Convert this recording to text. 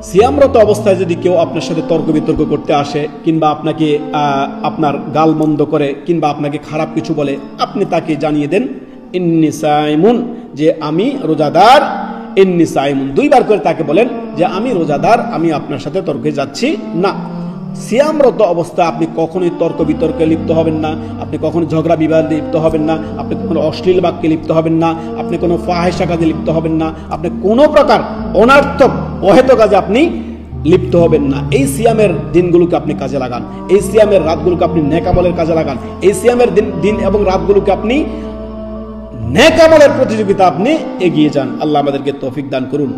সিয়ামরত অবস্থায় যদি কেউ আপনার সাথে তর্ক বিতর্ক করতে আসে, কিংবা আপনাকে আপনার গাল মন্দ করে, কিংবা আপনাকে খারাপ কিছু বলে, আপনি তাকে জানিয়ে দেন ইন্নী সাইমুন, যে আমি রোজাদার। ইন্নী সাইমুন 2 বার করে তাকে বলেন যে আমি রোজাদার, আমি আপনার সাথে তর্কে যাচ্ছি না। সিয়ামরত অবস্থা আপনি কখনোই তর্ক বিতর্কে লিপ্ত হবেন না, আপনি কখনো ঝগড়া বিবাদে লিপ্ত হবেন না, আপনি কোনো অশ্লীল বাক্যে লিপ্ত হবেন না, আপনি কোনো ফাহিশা কাজে লিপ্ত হবেন না, আপনি কোনো প্রকার অনার্থক অহেতুক কাজে আপনি লিপ্ত হবেন না। এই সিয়ামের দিনগুলোকে আপনি কাজে লাগান, এই সিয়ামের রাতগুলোকে আপনি নেক আমলের কাজে লাগান, এই সিয়ামের দিন এবং রাতগুলোকে আপনি নেক আমলের প্রতিযোগিতা আপনি এগিয়ে যান। আল্লাহ আমাদেরকে তৌফিক দান করুন।